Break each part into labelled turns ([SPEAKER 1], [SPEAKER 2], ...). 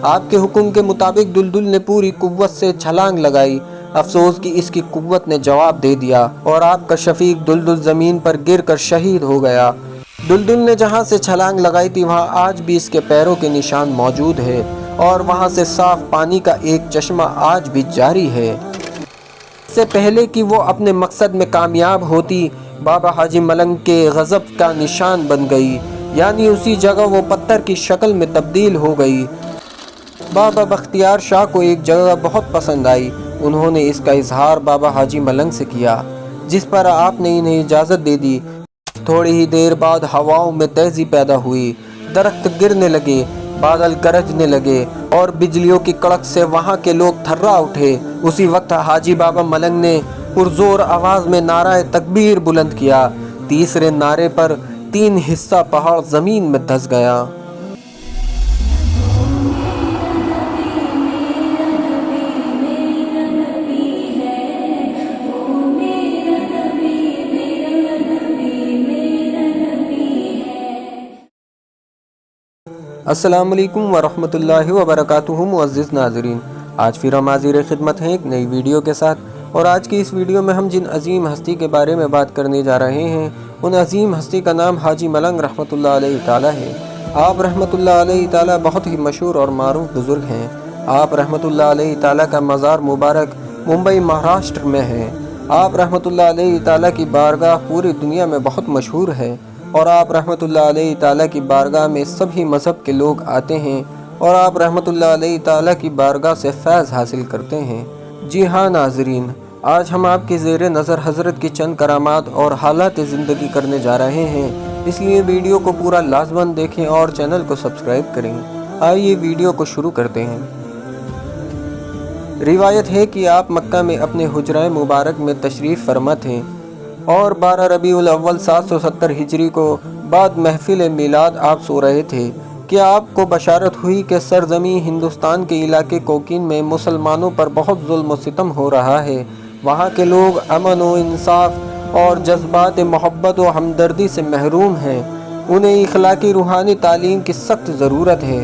[SPEAKER 1] آپ کے حکم کے مطابق دلدل نے پوری قوت سے چھلانگ لگائی۔ افسوس کہ اس کی قوت نے جواب دے دیا اور آپ کا شفیق دلدل زمین پر گر کر شہید ہو گیا۔ دلدل نے جہاں سے چھلانگ لگائی تھی وہاں آج بھی اس کے پیروں کے نشان موجود ہے اور وہاں سے صاف پانی کا ایک چشمہ آج بھی جاری ہے۔ اس سے پہلے کہ وہ اپنے مقصد میں کامیاب ہوتی، بابا حاجی ملنگ کے غضب کا نشان بن گئی، یعنی اسی جگہ وہ پتھر کی شکل میں تبدیل ہو گئی۔ بابا بختیار شاہ کو ایک جگہ بہت پسند آئی۔ انہوں نے اس کا اظہار بابا حاجی ملنگ سے کیا، جس پر آپ نے انہیں اجازت دے دی۔ تھوڑی ہی دیر بعد ہواؤں میں تیزی پیدا ہوئی، درخت گرنے لگے، بادل گرجنے لگے اور بجلیوں کی کڑک سے وہاں کے لوگ تھرا اٹھے۔ اسی وقت حاجی بابا ملنگ نے پرزور آواز میں نعرہ تکبیر بلند کیا۔ تیسرے نعرے پر 3 حصہ پہاڑ زمین میں دھس گیا۔ السلام علیکم ورحمۃ اللہ وبرکاتہ۔ معزز ناظرین، آج پھر ہم حاضر خدمت ہیں ایک نئی ویڈیو کے ساتھ، اور آج کی اس ویڈیو میں ہم جن عظیم ہستی کے بارے میں بات کرنے جا رہے ہیں ان عظیم ہستی کا نام حاجی ملنگ رحمۃ اللہ علیہ تعالیٰ ہے۔ آپ رحمۃ اللہ علیہ تعالیٰ بہت ہی مشہور اور معروف بزرگ ہیں۔ آپ رحمۃ اللہ علیہ تعالیٰ کا مزار مبارک ممبئی مہاراشٹر میں ہے۔ آپ رحمۃ اللہ علیہ تعالیٰ کی بارگاہ پوری دنیا میں بہت مشہور ہے، اور آپ رحمۃ اللہ علیہ تعالیٰ کی بارگاہ میں سبھی مذہب کے لوگ آتے ہیں اور آپ رحمۃ اللہ علیہ تعالیٰ کی بارگاہ سے فیض حاصل کرتے ہیں۔ جی ہاں ناظرین، آج ہم آپ کی زیر نظر حضرت کی چند کرامات اور حالات زندگی کرنے جا رہے ہیں، اس لیے ویڈیو کو پورا لازماً دیکھیں اور چینل کو سبسکرائب کریں۔ آئیے ویڈیو کو شروع کرتے ہیں۔ روایت ہے کہ آپ مکہ میں اپنے حجرہ مبارک میں تشریف فرما تھے اور 12 ربیع الاول 770 ہجری کو بعد محفل میلاد آپ سو رہے تھے کہ آپ کو بشارت ہوئی کہ سرزمین ہندوستان کے علاقے کوکین میں مسلمانوں پر بہت ظلم و ستم ہو رہا ہے۔ وہاں کے لوگ امن و انصاف اور جذبات محبت و ہمدردی سے محروم ہیں۔ انہیں اخلاقی روحانی تعلیم کی سخت ضرورت ہے۔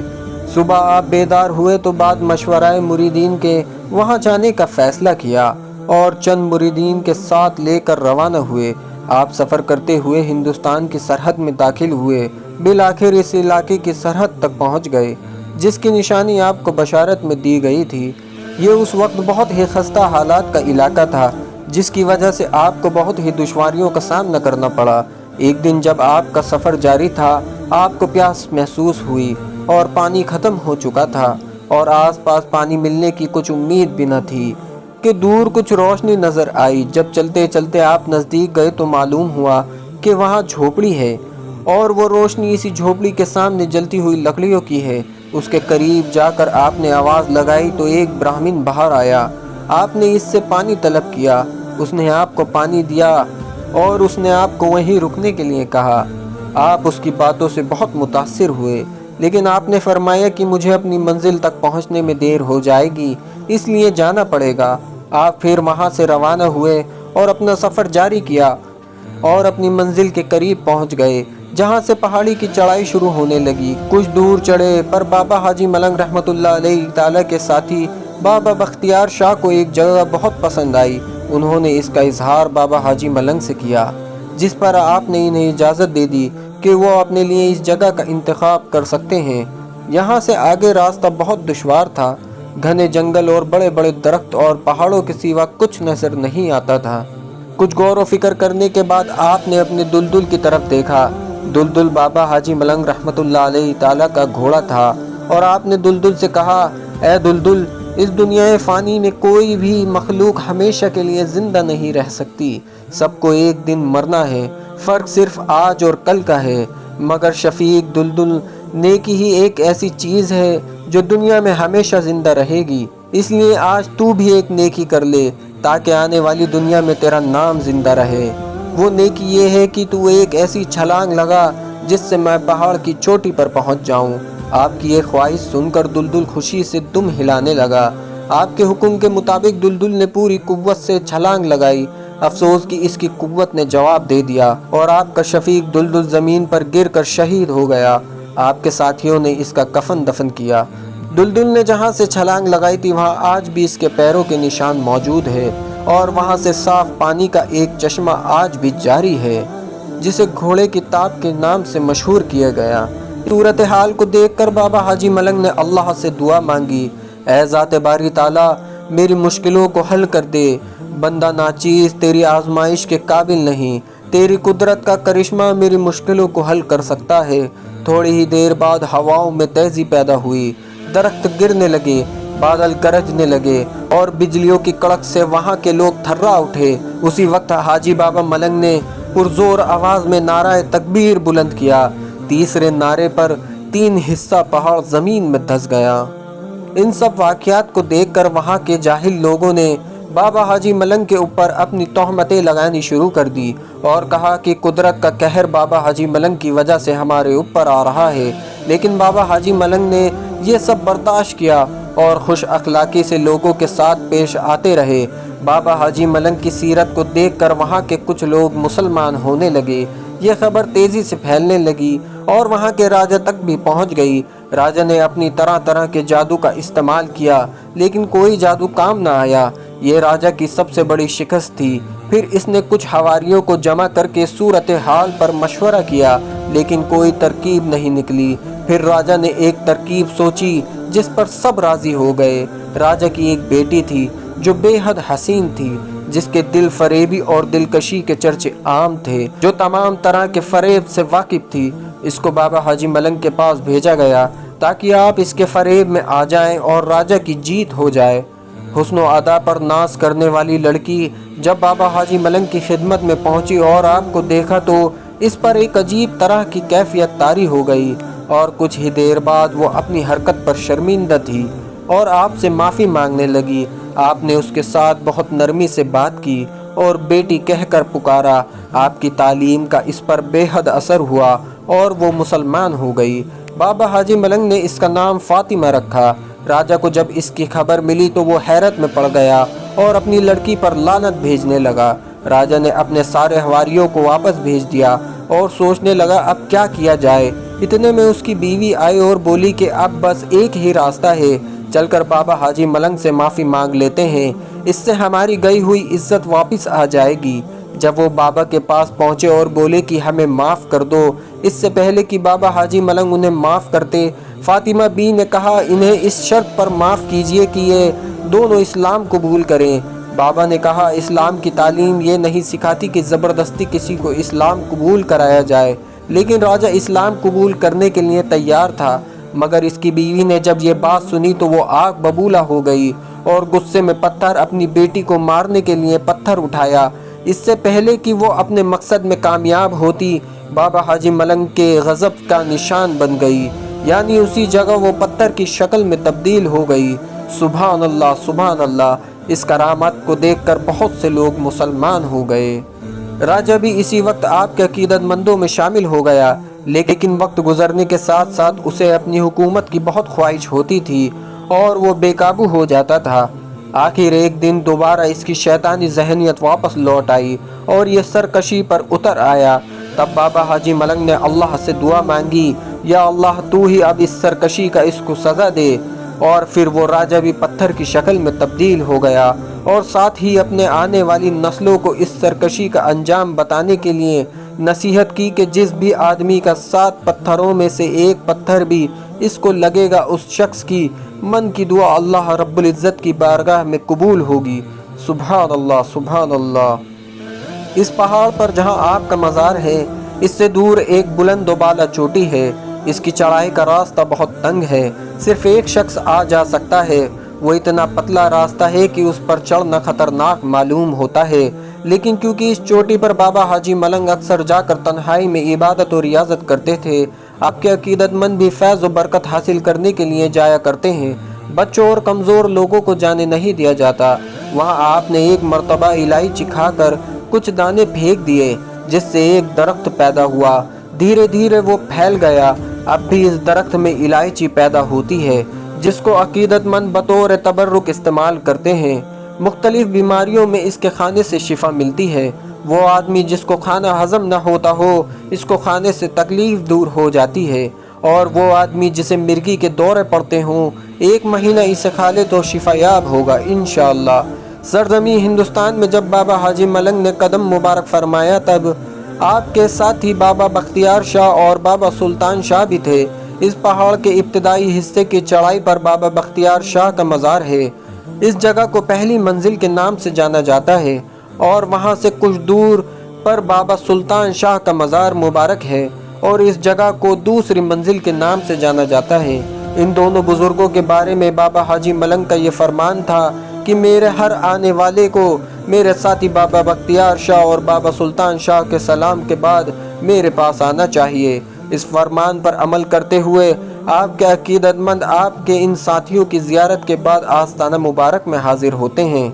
[SPEAKER 1] صبح آپ بیدار ہوئے تو بعد مشورہ مریدین کے وہاں جانے کا فیصلہ کیا اور چند مریدین کے ساتھ لے کر روانہ ہوئے۔ آپ سفر کرتے ہوئے ہندوستان کی سرحد میں داخل ہوئے، بالآخر اس علاقے کی سرحد تک پہنچ گئے جس کی نشانی آپ کو بشارت میں دی گئی تھی۔ یہ اس وقت بہت ہی خستہ حالات کا علاقہ تھا، جس کی وجہ سے آپ کو بہت ہی دشواریوں کا سامنا کرنا پڑا۔ ایک دن جب آپ کا سفر جاری تھا، آپ کو پیاس محسوس ہوئی اور پانی ختم ہو چکا تھا اور آس پاس پانی ملنے کی کچھ امید بھی نہ تھی کہ دور کچھ روشنی نظر آئی۔ جب چلتے چلتے آپ نزدیک گئے تو معلوم ہوا کہ وہاں جھوپڑی ہے اور وہ روشنی اسی جھوپڑی کے سامنے جلتی ہوئی لکڑیوں کی ہے۔ اس کے قریب جا کر آپ نے آواز لگائی تو ایک براہمن باہر آیا۔ آپ نے اس سے پانی طلب کیا، اس نے آپ کو پانی دیا اور اس نے آپ کو وہیں رکنے کے لیے کہا۔ آپ اس کی باتوں سے بہت متاثر ہوئے، لیکن آپ نے فرمایا کہ مجھے اپنی منزل تک پہنچنے میں دیر ہو جائے گی، اس لیے جانا پڑے گا۔ آپ پھر وہاں سے روانہ ہوئے اور اپنا سفر جاری کیا اور اپنی منزل کے قریب پہنچ گئے، جہاں سے پہاڑی کی چڑھائی شروع ہونے لگی۔ کچھ دور چڑھے پر بابا حاجی ملنگ رحمۃ اللہ علیہ تعالیٰ کے ساتھی بابا بختیار شاہ کو ایک جگہ بہت پسند آئی۔ انہوں نے اس کا اظہار بابا حاجی ملنگ سے کیا، جس پر آپ نے انہیں اجازت دے دی کہ وہ اپنے لیے اس جگہ کا انتخاب کر سکتے ہیں۔ یہاں سے آگے راستہ بہت دشوار تھا، گھنے جنگل اور بڑے بڑے درخت اور پہاڑوں کے سوا کچھ نظر نہیں آتا تھا۔ کچھ غور و فکر کرنے کے بعد آپ نے اپنے دلدل کی طرف دیکھا۔ دلدل بابا حاجی ملنگ رحمۃ اللہ علیہ تعالیٰ کا گھوڑا تھا اور آپ نے دلدل سے کہا، اے دلدل، اس دنیا فانی میں کوئی بھی مخلوق ہمیشہ کے لیے زندہ نہیں رہ سکتی، سب کو ایک دن مرنا ہے، فرق صرف آج اور کل کا ہے، مگر شفیق دلدل، نیکی ہی ایک ایسی چیز ہے جو دنیا میں ہمیشہ زندہ رہے گی، اس لیے آج تو بھی ایک نیکی کر لے تاکہ آنے والی دنیا میں تیرا نام زندہ رہے۔ وہ نیکی یہ ہے کہ تو ایک ایسی چھلانگ لگا جس سے میں پہاڑ کی چوٹی پر پہنچ جاؤں۔ آپ کی یہ خواہش سن کر دلدل خوشی سے دم ہلانے لگا۔ آپ کے حکم کے مطابق دلدل نے پوری قوت سے چھلانگ لگائی۔ افسوس کہ اس کی قوت نے جواب دے دیا اور آپ کا شفیق دلدل زمین پر گر کر شہید ہو گیا۔ آپ کے ساتھیوں نے اس کا کفن دفن کیا۔ دلدل نے جہاں سے چھلانگ لگائی تھی وہاں آج بھی اس کے پیروں کے نشان موجود ہے، اور وہاں سے صاف پانی کا ایک چشمہ آج بھی جاری ہے جسے گھوڑے کی تاپ کے نام سے مشہور کیا گیا۔ صورتحال کو دیکھ کر بابا حاجی ملنگ نے اللہ سے دعا مانگی، اے ذات باری تعالیٰ میری مشکلوں کو حل کر دے، بندہ ناچیز تیری آزمائش کے قابل نہیں، تیری قدرت کا کرشمہ میری مشکلوں کو حل کر سکتا ہے۔ تھوڑی ہی دیر بعد ہواؤں میں تیزی پیدا ہوئی، درخت گرنے لگے، بادل گرجنے لگے اور بجلیوں کی کڑک سے وہاں کے لوگ تھرا اٹھے۔ اسی وقت حاجی بابا ملنگ نے پرزور آواز میں نعرہ تکبیر بلند کیا۔ تیسرے نعرے پر 3 حصہ پہاڑ زمین میں دھس گیا۔ ان سب واقعات کو دیکھ کر وہاں کے جاہل لوگوں نے بابا حاجی ملنگ کے اوپر اپنی تہمتیں لگانی شروع کر دی اور کہا کہ قدرت کا قہر بابا حاجی ملنگ کی وجہ سے ہمارے اوپر آ رہا ہے، لیکن بابا حاجی ملنگ نے یہ سب برداشت کیا اور خوش اخلاقی سے لوگوں کے ساتھ پیش آتے رہے۔ بابا حاجی ملنگ کی سیرت کو دیکھ کر وہاں کے کچھ لوگ مسلمان ہونے لگے۔ یہ خبر تیزی سے پھیلنے لگی اور وہاں کے راجا تک بھی پہنچ گئی۔ راجا نے اپنی طرح طرح کے جادو کا استعمال کیا لیکن کوئی جادو کام نہ آیا۔ یہ راجا کی سب سے بڑی شکست تھی۔ پھر اس نے کچھ حواریوں کو جمع کر کے صورتحال پر مشورہ کیا لیکن کوئی ترکیب نہیں نکلی۔ پھر راجا نے ایک ترکیب سوچی جس پر سب راضی ہو گئے۔ راجا کی ایک بیٹی تھی جو بے حد حسین تھی، جس کے دل فریبی اور دلکشی کے چرچے عام تھے، جو تمام طرح کے فریب سے واقف تھی۔ اس کو بابا حاجی ملنگ کے پاس بھیجا گیا تاکہ آپ اس کے فریب میں آ جائیں اور راجا کی جیت ہو جائے۔ حسن و ادا پر ناز کرنے والی لڑکی جب بابا حاجی ملنگ کی خدمت میں پہنچی اور آپ کو دیکھا تو اس پر ایک عجیب طرح کی کیفیت طاری ہو گئی اور کچھ ہی دیر بعد وہ اپنی حرکت پر شرمندہ تھی اور آپ سے معافی مانگنے لگی۔ آپ نے اس کے ساتھ بہت نرمی سے بات کی اور بیٹی کہہ کر پکارا۔ آپ کی تعلیم کا اس پر بے حد اثر ہوا اور وہ مسلمان ہو گئی۔ بابا حاجی ملنگ نے اس کا نام فاطمہ رکھا۔ راجا کو جب اس کی خبر ملی تو وہ حیرت میں پڑ گیا اور اپنی لڑکی پر لعنت بھیجنے لگا۔ راجا نے اپنے سارے حواریوں کو واپس بھیج دیا اور سوچنے لگا اب کیا کیا جائے۔ اتنے میں اس کی بیوی آئی اور بولی کہ اب بس ایک ہی راستہ ہے، چل کر بابا حاجی ملنگ سے معافی مانگ لیتے ہیں، اس سے ہماری گئی ہوئی عزت واپس آ جائے گی۔ جب وہ بابا کے پاس پہنچے اور بولے کہ ہمیں معاف کر دو، اس سے پہلے کہ بابا حاجی ملنگ انہیں معاف کرتے، فاطمہ بی نے کہا انہیں اس شرط پر معاف کیجئے کہ یہ دونوں اسلام قبول کریں۔ بابا نے کہا اسلام کی تعلیم یہ نہیں سکھاتی کہ زبردستی کسی کو اسلام قبول کرایا جائے، لیکن راجا اسلام قبول کرنے کے لیے تیار تھا، مگر اس کی بیوی نے جب یہ بات سنی تو وہ آگ ببولہ ہو گئی اور غصے میں پتھر اپنی بیٹی کو مارنے کے لیے پتھر اٹھایا۔ اس سے پہلے کہ وہ اپنے مقصد میں کامیاب ہوتی، بابا حاجی ملنگ کے غضب کا نشان بن گئی، یعنی اسی جگہ وہ پتھر کی شکل میں تبدیل ہو گئی۔ سبحان اللہ سبحان اللہ! اس کرامت کو دیکھ کر بہت سے لوگ مسلمان ہو گئے۔ راجا بھی اسی وقت آپ کے عقیدت مندوں میں شامل ہو گیا، لیکن وقت گزرنے کے ساتھ ساتھ اسے اپنی حکومت کی بہت خواہش ہوتی تھی اور وہ بے قابو ہو جاتا تھا۔ آخر ایک دن دوبارہ اس کی شیطانی ذہنیت واپس لوٹ آئی اور یہ سرکشی پر اتر آیا۔ تب بابا حاجی ملنگ نے اللہ سے دعا مانگی، یا اللہ تو ہی اب اس سرکشی کا اس کو سزا دے۔ اور پھر وہ راجا بھی پتھر کی شکل میں تبدیل ہو گیا اور ساتھ ہی اپنے آنے والی نسلوں کو اس سرکشی کا انجام بتانے کے لیے نصیحت کی کہ جس بھی آدمی کا 7 پتھروں میں سے ایک پتھر بھی اس کو لگے گا، اس شخص کی من کی دعا اللہ رب العزت کی بارگاہ میں قبول ہوگی۔ سبحان اللہ سبحان اللہ! اس پہاڑ پر جہاں آپ کا مزار ہے، اس سے دور ایک بلند و بالا چوٹی ہے۔ اس کی چڑھائی کا راستہ بہت تنگ ہے، صرف ایک شخص آ جا سکتا ہے۔ وہ اتنا پتلا راستہ ہے کہ اس پر چڑھنا خطرناک معلوم ہوتا ہے، لیکن کیونکہ اس چوٹی پر بابا حاجی ملنگ اکثر جا کر تنہائی میں عبادت و ریاضت کرتے تھے، آپ کے عقیدت مند بھی فیض و برکت حاصل کرنے کے لیے جایا کرتے ہیں۔ بچوں اور کمزور لوگوں کو جانے نہیں دیا جاتا۔ وہاں آپ نے ایک مرتبہ الائچی کھا کر کچھ دانے پھینک دیے، جس سے ایک درخت پیدا ہوا۔ دھیرے دھیرے وہ پھیل گیا۔ اب بھی اس درخت میں الائچی پیدا ہوتی ہے، جس کو عقیدت مند بطور تبرک استعمال کرتے ہیں۔ مختلف بیماریوں میں اس کے کھانے سے شفا ملتی ہے۔ وہ آدمی جس کو کھانا ہضم نہ ہوتا ہو، اس کو کھانے سے تکلیف دور ہو جاتی ہے اور وہ آدمی جسے مرگی کے دورے پڑتے ہوں 1 مہینہ اسے کھا لے تو شفا یاب ہوگا انشاءاللہ۔ سرزمین ہندوستان میں جب بابا حاجی ملنگ نے قدم مبارک فرمایا تب آپ کے ساتھ ہی بابا بختیار شاہ اور بابا سلطان شاہ بھی تھے۔ اس پہاڑ کے ابتدائی حصے کی چڑھائی پر بابا بختیار شاہ کا مزار ہے۔ اس جگہ کو پہلی منزل کے نام سے جانا جاتا ہے اور وہاں سے کچھ دور پر بابا سلطان شاہ کا مزار مبارک ہے اور اس جگہ کو دوسری منزل کے نام سے جانا جاتا ہے۔ ان دونوں بزرگوں کے بارے میں بابا حاجی ملنگ کا یہ فرمان تھا کہ میرے ہر آنے والے کو میرے ساتھی بابا بختیار شاہ اور بابا سلطان شاہ کے سلام کے بعد میرے پاس آنا چاہیے۔ اس فرمان پر عمل کرتے ہوئے آپ کے عقیدت مند آپ کے ان ساتھیوں کی زیارت کے بعد آستانہ مبارک میں حاضر ہوتے ہیں۔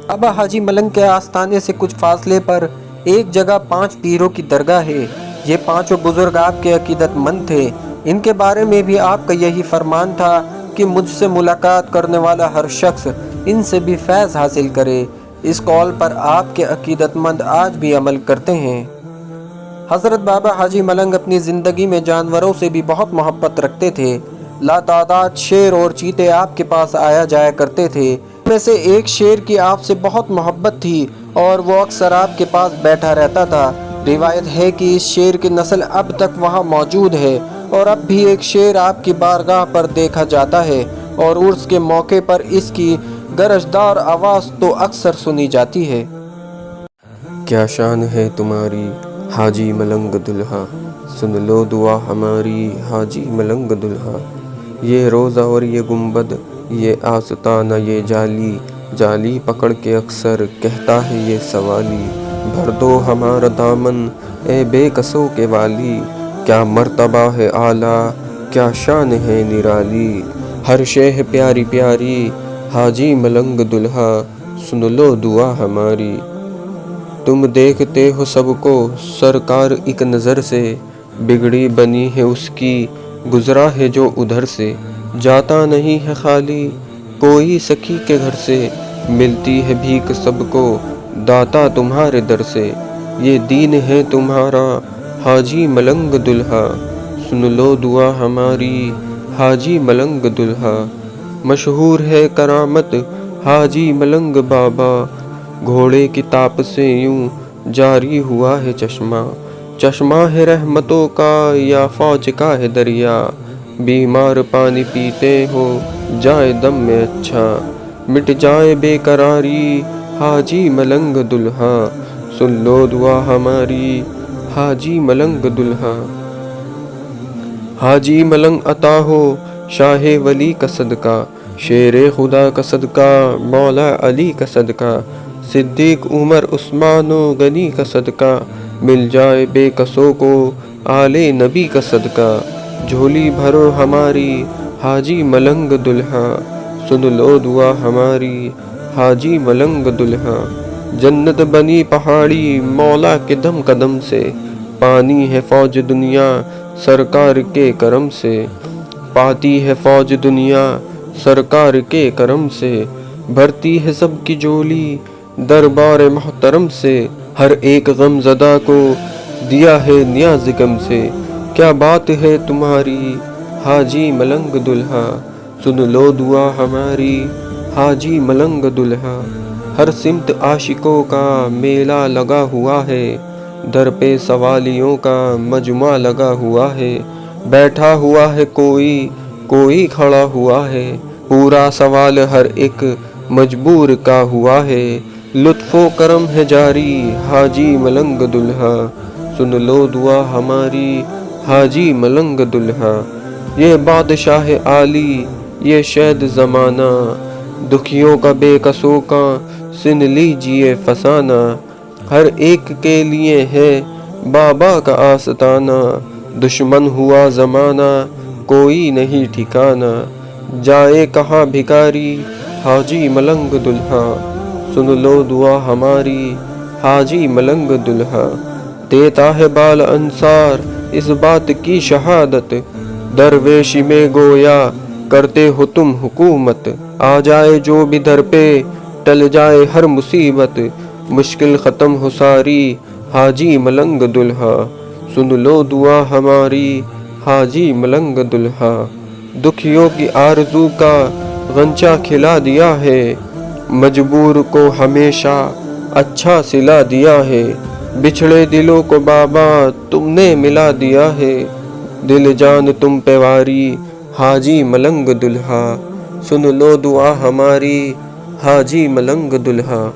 [SPEAKER 1] بابا حاجی ملنگ کے آستانے سے کچھ فاصلے پر ایک جگہ 5 پیروں کی درگاہ ہے۔ یہ 5 بزرگ آپ کے عقیدت مند تھے۔ ان کے بارے میں بھی آپ کا یہی فرمان تھا کہ مجھ سے ملاقات کرنے والا ہر شخص ان سے بھی فیض حاصل کرے۔ اس قول پر آپ کے عقیدت مند آج بھی عمل کرتے ہیں۔ حضرت بابا حاجی ملنگ اپنی زندگی میں جانوروں سے بھی بہت محبت رکھتے تھے۔ لاتعداد شیر اور چیتے آپ کے پاس آیا جایا کرتے تھے۔ ان میں سے ایک شیر کی آپ سے بہت محبت تھی اور وہ اکثر آپ کے پاس بیٹھا رہتا تھا۔ روایت ہے کہ اس شیر کی نسل اب تک وہاں موجود ہے اور اب بھی ایک شیر آپ کی بارگاہ پر دیکھا جاتا ہے اور عرس کے موقع پر اس کی گرجدار آواز تو اکثر سنی جاتی ہے۔
[SPEAKER 2] کیا شان ہے تمہاری حاجی ملنگ دلہا، سن لو دعا ہماری حاجی ملنگ دلہا۔ یہ روزہ اور یہ گنبد، یہ آستانہ یہ جالی، جالی پکڑ کے اکثر کہتا ہے یہ سوالی، بھر دو ہمارا دامن اے بے کسوں کے والی۔ کیا مرتبہ ہے اعلیٰ، کیا شان ہے نرالی، ہر شے ہے پیاری پیاری حاجی ملنگ دلہا، سن لو دعا ہماری۔ تم دیکھتے ہو سب کو سرکار ایک نظر سے، بگڑی بنی ہے اس کی گزرا ہے جو ادھر سے، جاتا نہیں ہے خالی کوئی سخی کے گھر سے، ملتی ہے بھیک سب کو داتا تمہارے در سے، یہ دین ہے تمہارا حاجی ملنگ دلہا، سن لو دعا ہماری حاجی ملنگ دلہا۔ مشہور ہے کرامت حاجی ملنگ بابا، گھوڑے کی تاپ سے یوں جاری ہوا ہے چشمہ، چشمہ ہے رحمتوں کا یا فوج کا ہے دریا، بیمار پانی پیتے ہو جائے دم میں اچھا، مٹ جائے بے قراری حاجی ملنگ دلہا، سن لو دعا ہماری حاجی ملنگ دلہا۔ حاجی ملنگ عطا ہو شاہ ولی کا صدقہ، شیر خدا کا صدقہ، مولا علی کا صدقہ، صدیق عمر عثمان و غنی کا صدقہ، مل جائے بے کسوں کو آل نبی کا صدقہ، جھولی بھرو ہماری حاجی ملنگ دلہا، سن لو دعا ہماری حاجی ملنگ دلہا۔ جنت بنی پہاڑی مولا کے دم قدم سے، پانی ہے فوج دنیا سرکار کے کرم سے، پاتی ہے فوج دنیا سرکار کے کرم سے، بھرتی ہے سب کی جولی دربار محترم سے، ہر ایک غم زدہ کو دیا ہے نیاز غم سے، کیا بات ہے تمہاری حاجی ملنگ دلہا، سن لو دعا ہماری حاجی ملنگ دلہا۔ ہر سمت عاشقوں کا میلہ لگا ہوا ہے، در پہ سوالیوں کا مجمع لگا ہوا ہے، بیٹھا ہوا ہے کوئی کھڑا ہوا ہے، پورا سوال ہر ایک مجبور کا ہوا ہے، لطف و کرم ہے جاری حاجی ملنگ دلہا، سن لو دعا ہماری حاجی ملنگ دلہا۔ یہ بادشاہ عالی یہ شید زمانہ، دکھیوں کا بے کسوں کا سن لیجئے فسانہ، ہر ایک کے لیے ہے بابا کا آستانہ، دشمن ہوا زمانہ کوئی نہیں ٹھکانہ، جائے کہاں بھکاری حاجی ملنگ دلہا، سن لو دعا ہماری حاجی ملنگ دلہا۔ دیتا ہے بال انصار اس بات کی شہادت، درویشی میں گویا کرتے ہو تم حکومت، آ جائے جو بھی در پہ ٹل جائے ہر مصیبت، مشکل ختم ہو ساری حاجی ملنگ دلہا، سن لو دعا ہماری حاجی ملنگ دلہا، دکھیوں کی آرزو کا غنچہ کھلا دیا ہے، مجبور کو ہمیشہ اچھا سلا دیا ہے، بچھڑے دلوں کو بابا تم نے ملا دیا ہے، دل جان تم پہ واری حاجی ملنگ دلہا، سن لو دعا ہماری حاجی ملنگ دلہا۔